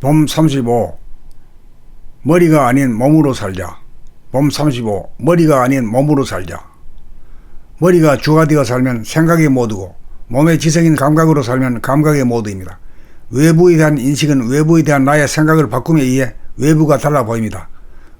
봄 35. 머리가 아닌 몸으로 살자. 봄 35. 머리가 아닌 몸으로 살자. 머리가 주가 되어 살면 생각의 모두고 몸의 지성인 감각으로 살면 감각의 모두입니다. 외부에 대한 인식은 외부에 대한 나의 생각을 바꿈에 의해 외부가 달라 보입니다.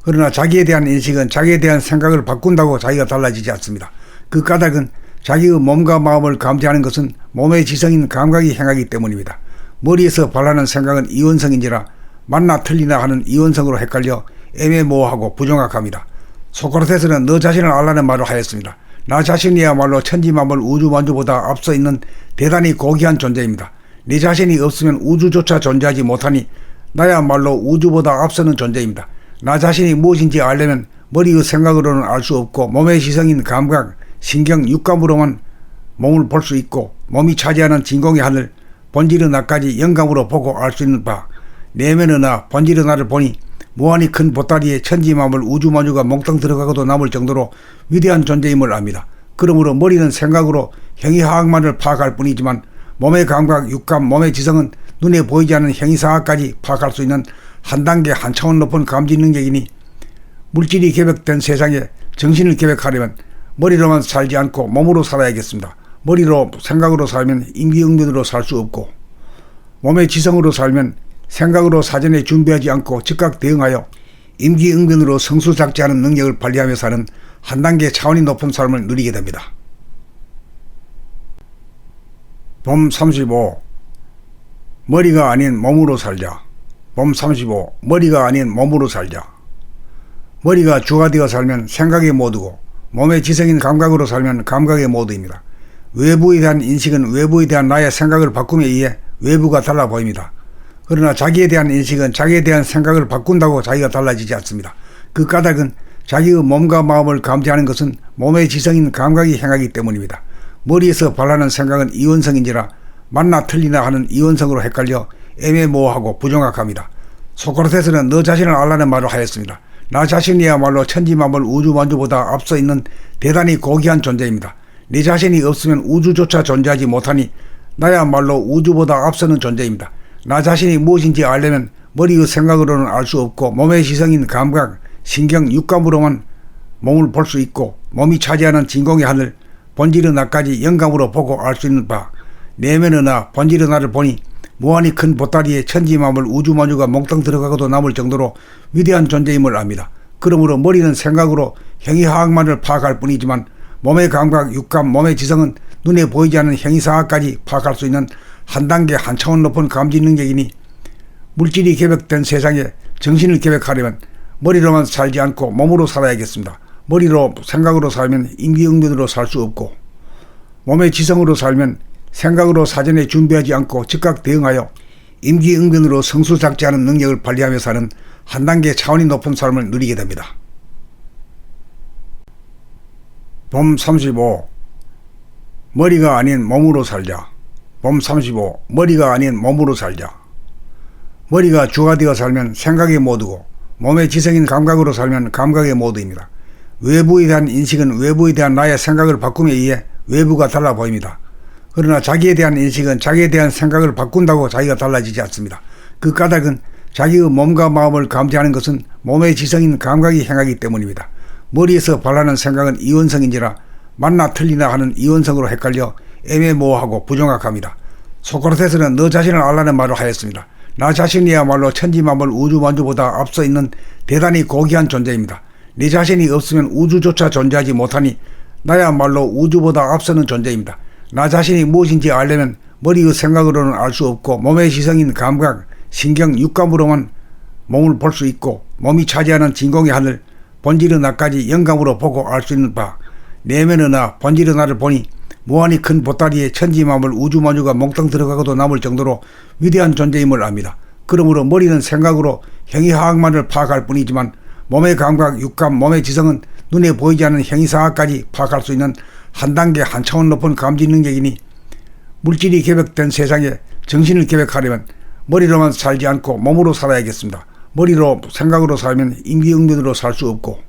그러나 자기에 대한 인식은 자기에 대한 생각을 바꾼다고 자기가 달라지지 않습니다. 그 까닭은 자기의 몸과 마음을 감지하는 것은 몸의 지성인 감각이 행하기 때문입니다. 머리에서 발하는 생각은 이원성인지라 맞나 틀리나 하는 이원성으로 헷갈려 애매모호하고 부정확합니다. 소크라테스는 너 자신을 알라는 말을 하였습니다. 나 자신이야말로 천지만물 우주만주보다 앞서 있는 대단히 고귀한 존재입니다. 네 자신이 없으면 우주조차 존재하지 못하니 나야말로 우주보다 앞서는 존재입니다. 나 자신이 무엇인지 알려면 머리의 생각으로는 알 수 없고 몸의 지성인 감각, 신경, 육감으로만 몸을 볼 수 있고 몸이 차지하는 진공의 하늘, 본질의 나까지 영감으로 보고 알 수 있는 바, 내면의 나, 본질의 나를 보니 무한히 큰 보따리에 천지만물 우주만주가 몽땅 들어가고도 남을 정도로 위대한 존재임을 압니다. 그러므로 머리는 생각으로 행위하학만을 파악할 뿐이지만 몸의 감각, 육감, 몸의 지성은 눈에 보이지 않는 행위사학까지 파악할 수 있는 한 단계 한 차원 높은 감지 능력이니 물질이 계획된 세상에 정신을 계획하려면 머리로만 살지 않고 몸으로 살아야겠습니다. 머리로 생각으로 살면 임기응변으로 살 수 없고 몸의 지성으로 살면 생각으로 사전에 준비하지 않고 즉각 대응하여 임기응변으로 성수작지하는 능력을 발휘하며 사는 한 단계 차원이 높은 삶을 누리게 됩니다. 봄 35. 머리가 아닌 몸으로 살자. 봄 35. 머리가 아닌 몸으로 살자. 머리가 주가 되어 살면 생각의 모두고 몸의 지성인 감각으로 살면 감각의 모두입니다. 외부에 대한 인식은 외부에 대한 나의 생각을 바꿈에 의해 외부가 달라 보입니다. 그러나 자기에 대한 인식은 자기에 대한 생각을 바꾼다고 자기가 달라지지 않습니다. 그 까닭은 자기의 몸과 마음을 감지하는 것은 몸의 지성인 감각이 행하기 때문입니다. 머리에서 발하는 생각은 이원성인지라 맞나 틀리나 하는 이원성으로 헷갈려 애매모호하고 부정확합니다. 소크라테스는 너 자신을 알라는 말을 하였습니다. 나 자신이야말로 천지만물 우주만주보다 앞서 있는 대단히 고귀한 존재입니다. 네 자신이 없으면 우주조차 존재하지 못하니 나야말로 우주보다 앞서는 존재입니다. 나 자신이 무엇인지 알려면 머리의 생각으로는 알 수 없고 몸의 지성인 감각, 신경, 육감으로만 몸을 볼 수 있고 몸이 차지하는 진공의 하늘, 본질의 나까지 영감으로 보고 알 수 있는 바, 내면의 나, 본질의 나를 보니 무한히 큰 보따리에 천지만물 우주만주가 몽땅 들어가고도 남을 정도로 위대한 존재임을 압니다. 그러므로 머리는 생각으로 행위하학만을 파악할 뿐이지만 몸의 감각, 육감, 몸의 지성은 눈에 보이지 않는 행위사학까지 파악할 수 있는 한 단계 한 차원 높은 감지 능력이니 물질이 계획된 세상에 정신을 계획하려면 머리로만 살지 않고 몸으로 살아야겠습니다. 머리로 생각으로 살면 임기응변으로 살 수 없고 몸의 지성으로 살면 생각으로 사전에 준비하지 않고 즉각 대응하여 임기응변으로 성수작지하는 능력을 발휘하며 사는 한 단계 차원이 높은 삶을 누리게 됩니다. 봄 35. 머리가 아닌 몸으로 살자. 봄 35. 머리가 아닌 몸으로 살자. 머리가 주가 되어 살면 생각의 모두고 몸의 지성인 감각으로 살면 감각의 모두입니다. 외부에 대한 인식은 외부에 대한 나의 생각을 바꿈에 의해 외부가 달라 보입니다. 그러나 자기에 대한 인식은 자기에 대한 생각을 바꾼다고 자기가 달라지지 않습니다. 그 까닭은 자기의 몸과 마음을 감지하는 것은 몸의 지성인 감각이 행하기 때문입니다. 머리에서 발하는 생각은 이원성인지라 맞나 틀리나 하는 이원성으로 헷갈려 애매모호하고 부정확합니다. 소크라테스는 너 자신을 알라는 말을 하였습니다. 나 자신이야말로 천지만물 우주만주보다 앞서 있는 대단히 고귀한 존재입니다. 네 자신이 없으면 우주조차 존재하지 못하니 나야말로 우주보다 앞서는 존재입니다. 나 자신이 무엇인지 알려면 머리의 생각으로는 알 수 없고 몸의 지성인 감각, 신경, 육감으로만 몸을 볼 수 있고 몸이 차지하는 진공의 하늘, 본질의 나까지 영감으로 보고 알 수 있는 바, 내면의 나, 본질의 나를 보니 무한히 큰 보따리에 천지만물 우주만주가 몽땅 들어가고도 남을 정도로 위대한 존재임을 압니다. 그러므로 머리는 생각으로 행위하학만을 파악할 뿐이지만 몸의 감각, 육감, 몸의 지성은 눈에 보이지 않는 행위사학까지 파악할 수 있는 한 단계 한 차원 높은 감지 능력이니 물질이 계획된 세상에 정신을 계획하려면 머리로만 살지 않고 몸으로 살아야겠습니다. 머리로 생각으로 살면 임기응변으로 살 수 없고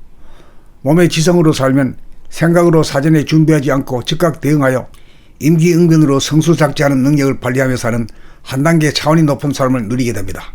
몸의 지성으로 살면 생각으로 사전에 준비하지 않고 즉각 대응하여 임기응변으로 성수작지하는 능력을 발휘하며 사는 한 단계 차원이 높은 삶을 누리게 됩니다.